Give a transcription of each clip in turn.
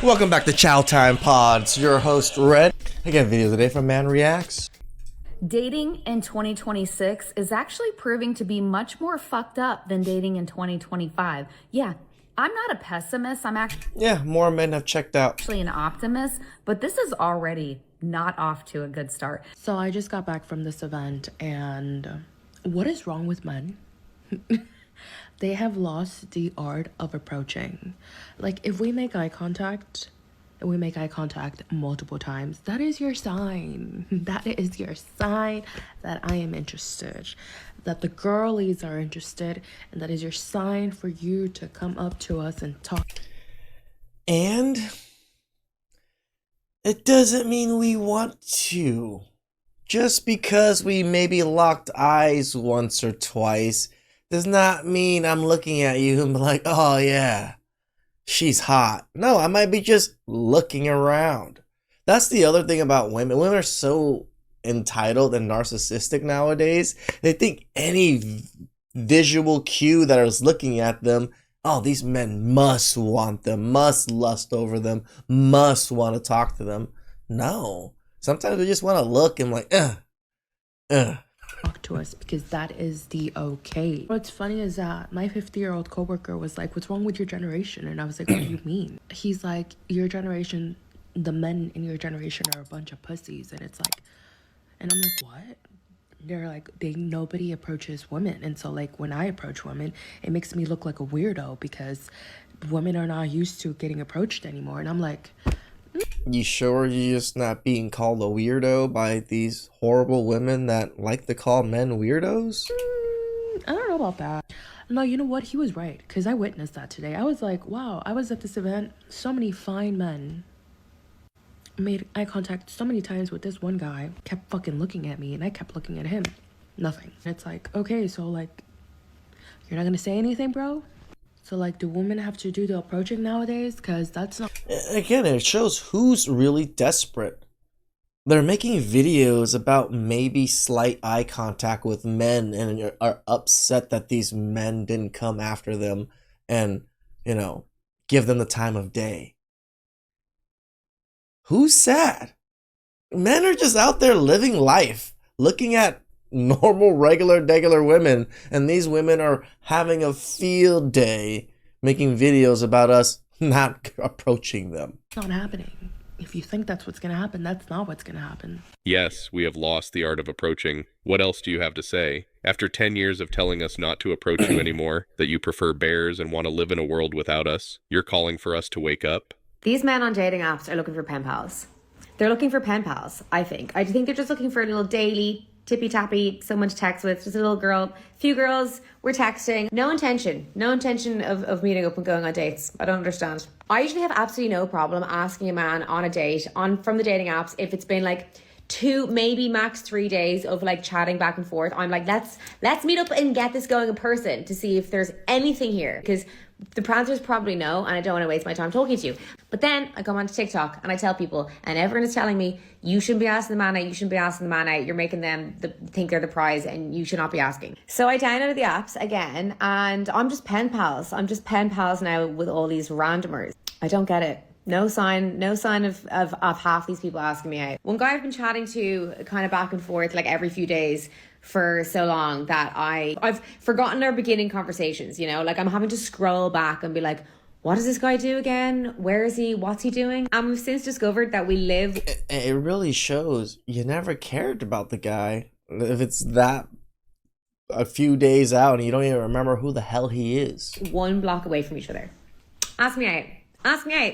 Welcome back to Chow Time Pods. Your host, Red. I got videos today from ManReacts. Dating in 2026 is actually proving to be much more fucked up than dating in 2025. Yeah, I'm not a pessimist. I'm More men have checked out. actually an optimist, but this is already not off to a good start. So I just got back from this event, and what is wrong with men? They have lost the art of approaching. Like, if we make eye contact, and we make eye contact multiple times, that is your sign. That is your sign that I am interested, that the girlies are interested, and that is your sign for you to come up to us and talk. And it doesn't mean we want to. Just because we maybe locked eyes once or twice does not mean I'm looking at you and be like, oh yeah, she's hot. No, I might be just looking around. That's the other thing about women. Women are so entitled and narcissistic nowadays. They think any visual cue that is looking at them, oh, these men must want them, must lust over them, must want to talk to them. No. Sometimes we just want to look and like, Talk to us, because that is the okay. What's funny is that my 50-year-old coworker was like, what's wrong with your generation? And I was like, what do you mean? He's like, your generation, the men in your generation are a bunch of pussies. And it's like, and I'm like, what? They're like, nobody approaches women. And so like when I approach women, it makes me look like a weirdo because women are not used to getting approached anymore. And I'm like, you sure you're just not being called a weirdo by these horrible women that like to call men weirdos? I don't know about that. No, you know what? He was right, because I witnessed that today. I was like, wow, I was at this event. So many fine men made eye contact so many times with this one guy, kept fucking looking at me, and I kept looking at him. Nothing. It's like, okay, so like, you're not gonna say anything, bro? So like, do women have to do the approaching nowadays? Because that's not... Again, it shows who's really desperate. They're making videos about maybe slight eye contact with men and are upset that these men didn't come after them and, you know, give them the time of day. Who's sad? Men are just out there living life, looking at normal, regular women, and these women are having a field day making videos about us not approaching them. It's not happening. If you think that's what's gonna happen, that's not what's gonna happen. Yes, we have lost the art of approaching. What else do you have to say? After 10 years of telling us not to approach you anymore, that you prefer bears and want to live in a world without us, you're calling for us to wake up? These men on dating apps are looking for pen pals. They're looking for pen pals, I think. I think they're just looking for a little daily tippy-tappy, someone to text with, just a little girl. Few girls were texting. No intention of meeting up and going on dates. I don't understand. I usually have absolutely no problem asking a man on a date from the dating apps if it's been like 2, maybe max 3 days of like chatting back and forth. I'm like, let's meet up and get this going in person to see if there's anything here, because the answer is probably no, and I don't want to waste my time talking to you. But then I come onto TikTok and I tell people, and everyone is telling me, you shouldn't be asking the man out, you shouldn't be asking the man out, you're making them think they're the prize and you should not be asking. So I downloaded the apps again, and I'm just pen pals. I'm just pen pals now with all these randomers. I don't get it. No sign of half these people asking me out. One guy I've been chatting to kind of back and forth like every few days for so long that I've forgotten our beginning conversations, you know, like I'm having to scroll back and be like, what does this guy do again? Where is he? What's he doing? And we've since discovered that we live... It really shows you never cared about the guy. If it's that a few days out and you don't even remember who the hell he is. 1 block away from each other. Ask me out. Ask me out.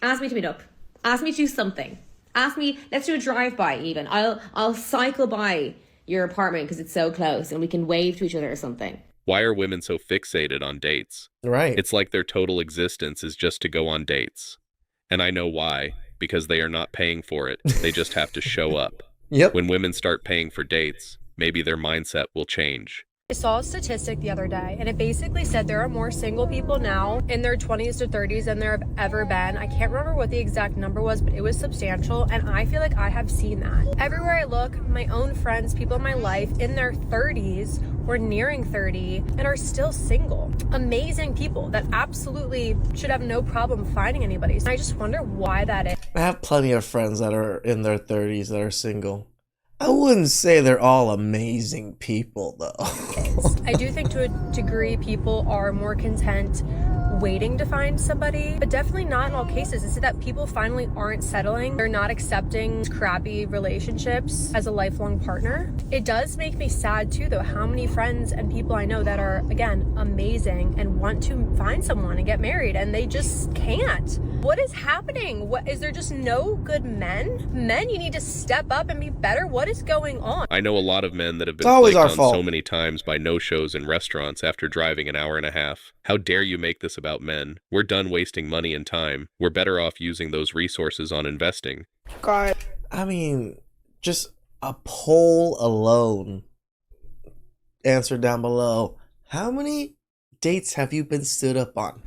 Ask me to meet up. Ask me to do something. Ask me, let's do a drive-by even. I'll cycle by your apartment because it's so close and we can wave to each other or something. Why are women so fixated on dates? Right. It's like their total existence is just to go on dates. And I know why, because they are not paying for it. They just have to show up. Yep. When women start paying for dates, maybe their mindset will change. I saw a statistic the other day, and it basically said there are more single people now in their 20s to 30s than there have ever been. I can't remember what the exact number was, but it was substantial, and I feel like I have seen that. Everywhere I look, my own friends, people in my life in their 30s or nearing 30 and are still single. Amazing people that absolutely should have no problem finding anybody. And I just wonder why that is. I have plenty of friends that are in their 30s that are single. I wouldn't say they're all amazing people, though. I do think to a degree people are more content waiting to find somebody, but definitely not in all cases. Is it that people finally aren't settling? They're not accepting crappy relationships as a lifelong partner? It does make me sad too, though, how many friends and people I know that are, again, amazing and want to find someone and get married, and they just can't. What is happening? What is there just no good men? Men, you need to step up and be better. What is going on? I know a lot of men that have been It's always flaked our on fault. so many times by no-shows in restaurants after driving an hour and a half. How dare you make this about men? We're done wasting money and time. We're better off using those resources on investing. God. I mean, just a poll alone. Answer down below. How many dates have you been stood up on?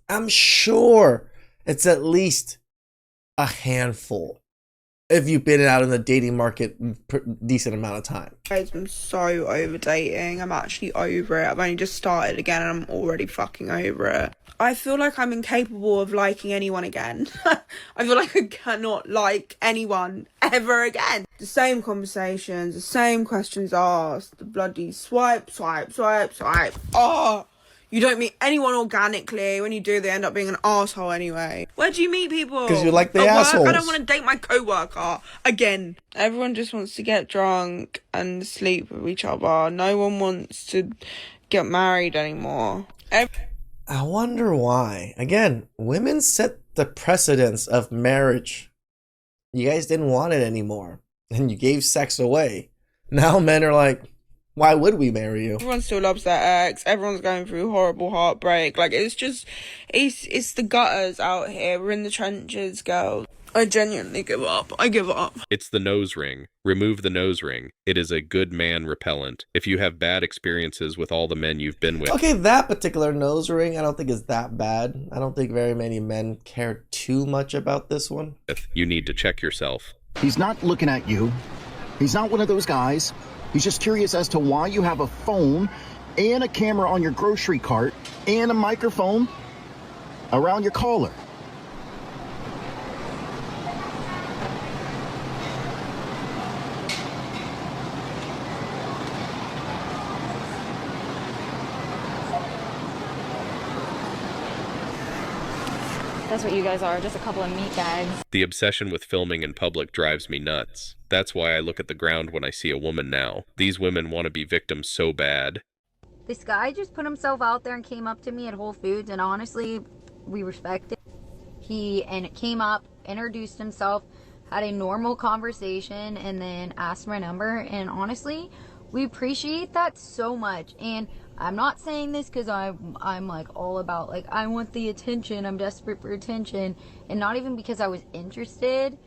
I'm sure it's at least a handful if you've been out in the dating market a decent amount of time. Guys, I'm so over dating. I'm actually over it. I've only just started again and I'm already fucking over it. I feel like I'm incapable of liking anyone again. I feel like I cannot like anyone ever again. The same conversations, the same questions asked, the bloody swipe. Oh, you don't meet anyone organically. When you do, they end up being an asshole anyway. Where do you meet people? 'Cause you like the At work? assholes. I don't want to date my co-worker again. Everyone just wants to get drunk and sleep with each other. No one wants to get married anymore. I wonder why. Again, women set the precedence of marriage. You guys didn't want it anymore, and you gave sex away. Now men are like, why would we marry you? Everyone still loves their ex. Everyone's going through horrible heartbreak. Like, it's just, it's the gutters out here. We're in the trenches, girls. I genuinely give up. I give up. It's the nose ring. Remove the nose ring. It is a good man repellent. If you have bad experiences with all the men you've been with. Okay, that particular nose ring I don't think is that bad. I don't think very many men care too much about this one. You need to check yourself. He's not looking at you. He's not one of those guys. He's just curious as to why you have a phone and a camera on your grocery cart and a microphone around your collar. That's what you guys are, just a couple of meat bags. The obsession with filming in public drives me nuts. That's why I look at the ground when I see a woman now. These women want to be victims so bad. This guy just put himself out there and came up to me at Whole Foods, and honestly, we respect it. He came up, introduced himself, had a normal conversation, and then asked my number, and honestly, we appreciate that so much. And I'm not saying this because I'm like all about, like, I want the attention, I'm desperate for attention, and not even because I was interested.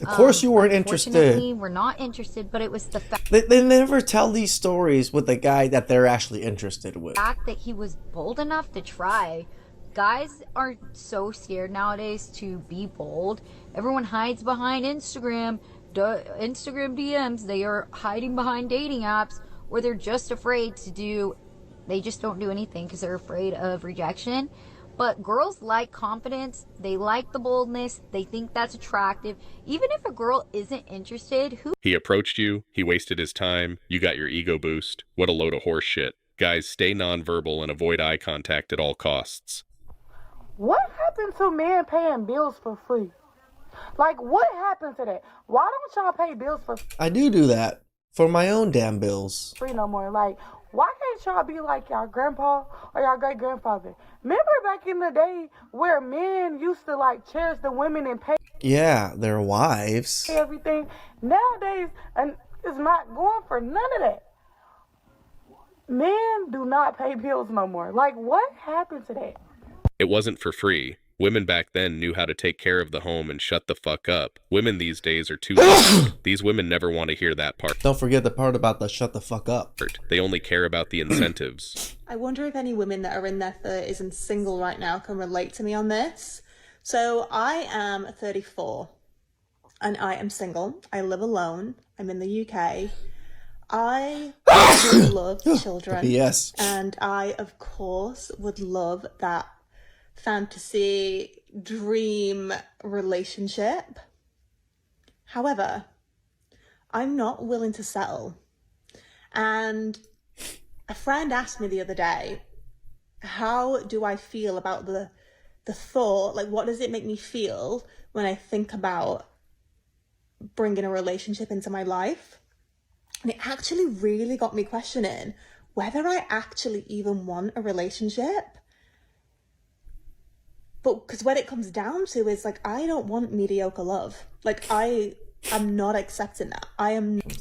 Of course you weren't interested. Unfortunately, we're not interested, but it was the They never tell these stories with a guy that they're actually interested with. fact that he was bold enough to try. Guys are so scared nowadays to be bold. Everyone hides behind Instagram DMs. They are hiding behind dating apps, or they're just afraid to do. They just don't do anything because they're afraid of rejection. But girls like confidence. They like the boldness. They think that's attractive. Even if a girl isn't interested, He approached you, he wasted his time, you got your ego boost. What a load of horse shit. Guys, stay nonverbal and avoid eye contact at all costs. What happened to men paying bills for free? Like, what happened to that? Why don't y'all pay bills for I do that for my own damn bills. free no more? Like, why can't y'all be like y'all grandpa or y'all great grandfather? Remember back in the day where men used to like cherish the women and pay Yeah, their wives. everything? Nowadays, and it's not going for none of that. Men do not pay bills no more. Like, what happened to that? It wasn't for free. Women back then knew how to take care of the home and shut the fuck up. Women these days are too loud. These women never want to hear that part. Don't forget the part about the shut the fuck up. They only care about the incentives. I wonder if any women that are in their 30s and single right now can relate to me on this. So I am 34 and I am single. I live alone. I'm in the UK. I would love children. Yes. And I, of course, would love that fantasy dream relationship. However, I'm not willing to settle. And a friend asked me the other day, how do I feel about the thought, like what does it make me feel when I think about bringing a relationship into my life? And it actually really got me questioning whether I actually even want a relationship. But because what it comes down to is like, I don't want mediocre love. Like I'm not accepting that.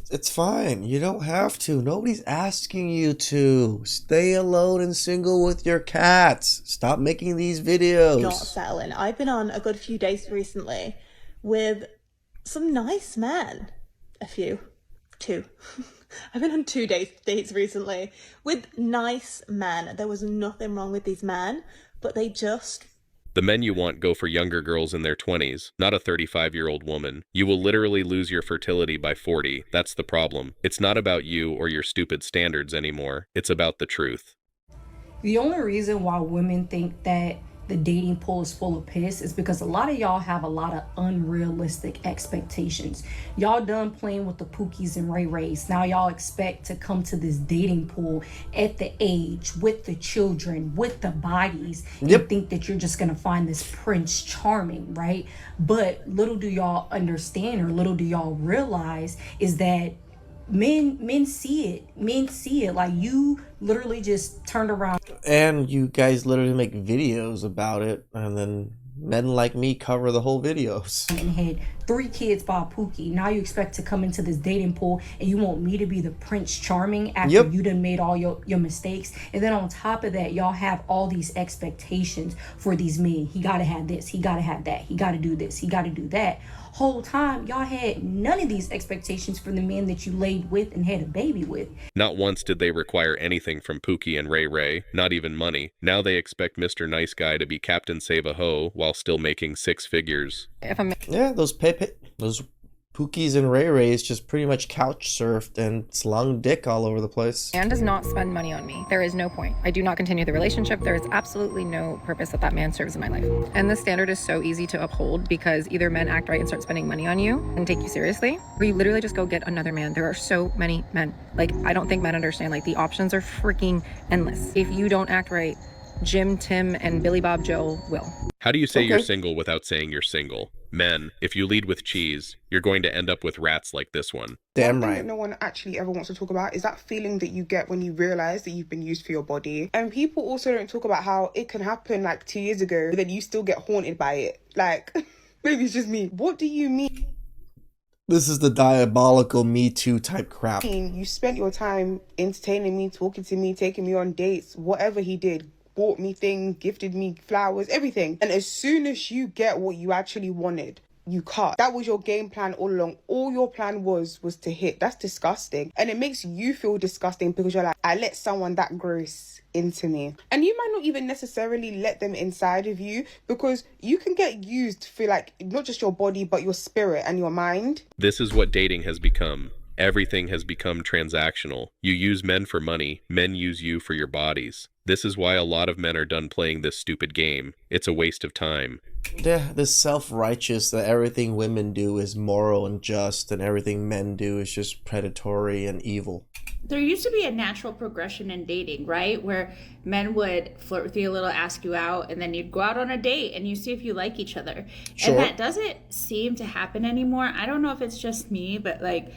It's fine. You don't have to. Nobody's asking you to. Stay alone and single with your cats. Stop making these videos. Not settling. I've been on a good few dates recently with some nice men. Two. I've been on 2 dates recently with nice men. There was nothing wrong with these men, but they just... The men you want go for younger girls in their 20s, not a 35-year-old woman. You will literally lose your fertility by 40. That's the problem. It's not about you or your stupid standards anymore. It's about the truth. The only reason why women think that the dating pool is full of piss is because a lot of y'all have a lot of unrealistic expectations. Y'all done playing with the Pookies and Ray Rays. Now y'all expect to come to this dating pool at the age, with the children, with the bodies, and think that you're just gonna find this Prince Charming, right? But little do y'all understand, or little do y'all realize, is that men see it. Like, you literally just turned around and you guys literally make videos about it, and then men like me cover the whole videos and had 3 kids by a Pookie. Now you expect to come into this dating pool and you want me to be the Prince Charming after you done made all your mistakes. And then on top of that, y'all have all these expectations for these men. He gotta have this, he gotta have that, he gotta do this, he gotta do that. Whole time y'all had none of these expectations for the men that you laid with and had a baby with. Not once did they require anything from Pookie and Ray Ray, not even money. Now they expect Mr. Nice Guy to be Captain Save-A-Ho while still making 6 figures. Yeah, those Pookies and Ray Rays just pretty much couch surfed and slung dick all over the place. Man does not spend money on me. There is no point. I do not continue the relationship. There is absolutely no purpose that man serves in my life. And the standard is so easy to uphold because either men act right and start spending money on you and take you seriously, or you literally just go get another man. There are so many men. Like, I don't think men understand, like, the options are freaking endless. If you don't act right, Jim, Tim, and Billy Bob Joe will. How do you say you're single without saying you're single? Men, if you lead with cheese, you're going to end up with rats like this one. Damn One thing right. that no one actually ever wants to talk about is that feeling that you get when you realize that you've been used for your body. And people also don't talk about how it can happen like 2 years ago, but then you still get haunted by it. Like, maybe it's just me. What do you mean? This is the diabolical Me Too type crap. You spent your time entertaining me, talking to me, taking me on dates, whatever he did. Bought me things, gifted me flowers, everything. And as soon as you get what you actually wanted, you cut. That was your game plan all along. All your plan was to hit. That's disgusting. And it makes you feel disgusting because you're like, I let someone that gross into me. And you might not even necessarily let them inside of you, because you can get used for, like, not just your body, but your spirit and your mind. This is what dating has become. Everything has become transactional. You use men for money. Men use you for your bodies. This is why a lot of men are done playing this stupid game. It's a waste of time. Yeah, this self-righteous that everything women do is moral and just, and everything men do is just predatory and evil. There used to be a natural progression in dating, right? Where men would flirt with you a little, ask you out, and then you'd go out on a date and you see if you like each other. Sure. And that doesn't seem to happen anymore. I don't know if it's just me, but like,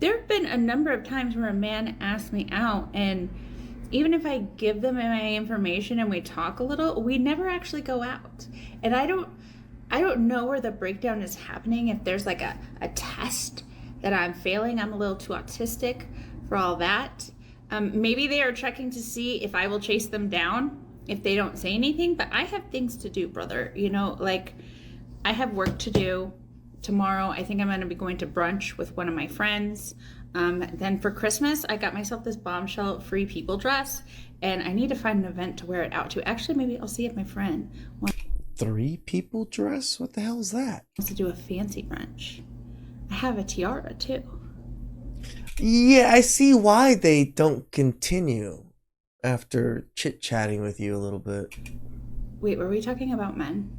there have been a number of times where a man asks me out, and even if I give them my information and we talk a little, we never actually go out. And I don't know where the breakdown is happening, if there's like a test that I'm failing. I'm a little too autistic for all that. Maybe they are checking to see if I will chase them down if they don't say anything, but I have things to do, brother. You know, like, I have work to do. Tomorrow, I think I'm going to be going to brunch with one of my friends. Then for Christmas, I got myself this bombshell free people dress, and I need to find an event to wear it out to. Actually, maybe I'll see if my friend wants 3 people dress? What the hell is that? to do a fancy brunch. I have a tiara too. Yeah, I see why they don't continue after chit-chatting with you a little bit. Wait, were we talking about men?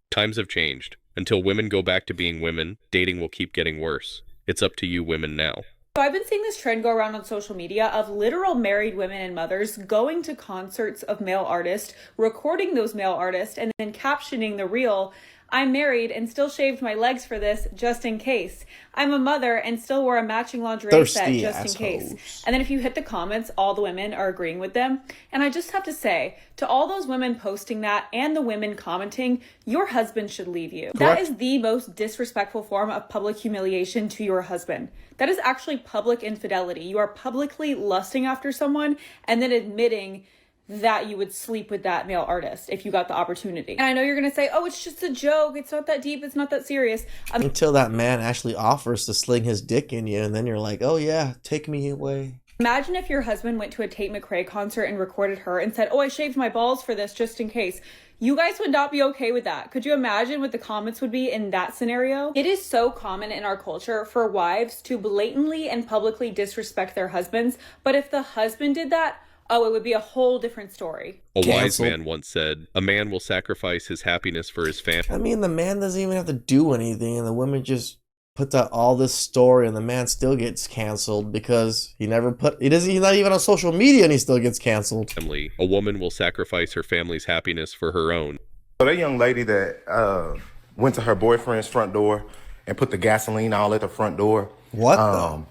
Times have changed. Until women go back to being women, dating will keep getting worse. It's up to you women now. So I've been seeing this trend go around on social media of literal married women and mothers going to concerts of male artists, recording those male artists, and then captioning the reel, "I'm married and still shaved my legs for this just in case. I'm a mother and still wore a matching lingerie set just in case." And then if you hit the comments, all the women are agreeing with them. And I just have to say, to all those women posting that and the women commenting, your husband should leave you. That is the most disrespectful form of public humiliation to your husband. That is actually public infidelity. You are publicly lusting after someone and then admitting that you would sleep with that male artist if you got the opportunity. And I know you're gonna say, oh, it's just a joke, it's not that deep, it's not that serious. Until that man actually offers to sling his dick in you, and then you're like, oh yeah, take me away. Imagine if your husband went to a Tate McRae concert and recorded her and said, oh, I shaved my balls for this just in case. You guys would not be okay with that. Could you imagine what the comments would be in that scenario? It is so common in our culture for wives to blatantly and publicly disrespect their husbands, but if the husband did that, oh, it would be a whole different story. A wise man once said, a man will sacrifice his happiness for his family. I mean, the man doesn't even have to do anything, and the woman just puts out all this story, and the man still gets canceled because he's not even on social media, and he still gets canceled. A woman will sacrifice her family's happiness for her own. So that young lady that went to her boyfriend's front door and put the gasoline all at the front door. What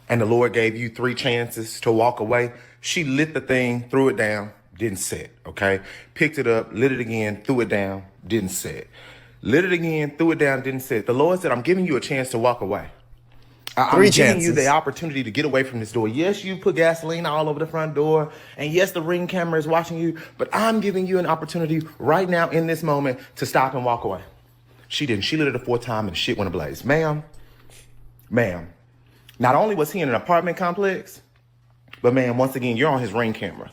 and the Lord gave you 3 chances to walk away. She lit the thing, threw it down, didn't set, okay? Picked it up, lit it again, threw it down, didn't set. Lit it again, threw it down, didn't set. The Lord said, I'm giving you a chance to walk away. I'm giving you the opportunity to get away from this door. Yes, you put gasoline all over the front door, and yes, the Ring camera is watching you, but I'm giving you an opportunity right now in this moment to stop and walk away. She didn't. She lit it a 4th time and shit went ablaze. Ma'am, not only was he in an apartment complex, but man, once again, you're on his Ring camera.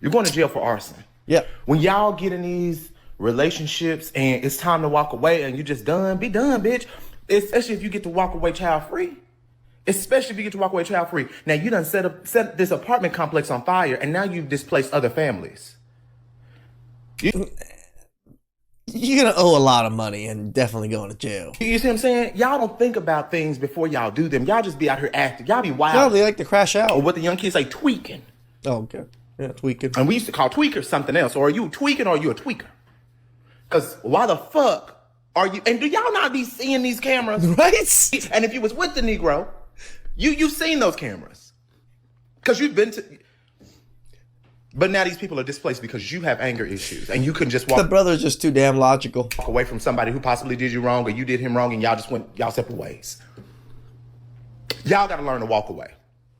You're going to jail for arson. Yeah. When y'all get in these relationships and it's time to walk away and you just done, be done, bitch. Especially if you get to walk away child-free. Now, you done set this apartment complex on fire, and now you've displaced other families. You're gonna owe a lot of money and definitely going to jail. You see what I'm saying? Y'all don't think about things before y'all do them. Y'all just be out here acting. Y'all be wild. No, they like to crash out. Or what the young kids say, tweaking. Oh, okay. Yeah, tweaking. And we used to call tweakers something else. Or are you tweaking or are you a tweaker? Because why the fuck are you... And do y'all not be seeing these cameras? Right? And if you was with the Negro, you've seen those cameras. Because you've been to... But now these people are displaced because you have anger issues and you couldn't just walk... The brother's just too damn logical. Walk away from somebody who possibly did you wrong or you did him wrong and y'all just went y'all separate ways. Y'all got to learn to walk away.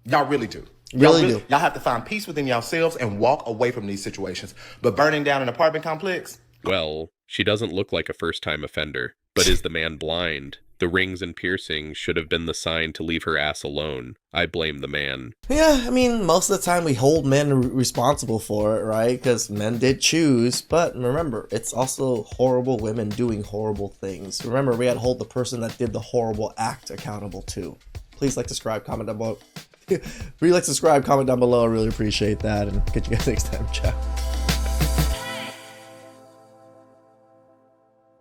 Y'all really do. Really do. Y'all have to find peace within yourselves and walk away from these situations. But burning down an apartment complex? Well, she doesn't look like a first-time offender. But is the man blind? The rings and piercings should have been the sign to leave her ass alone. I blame the man. Yeah, I mean, most of the time we hold men responsible for it, right? Because men did choose. But remember, it's also horrible women doing horrible things. Remember, we had to hold the person that did the horrible act accountable too. Please like, subscribe, comment down below. If you like, subscribe, comment down below. I really appreciate that. And catch you guys next time. Ciao.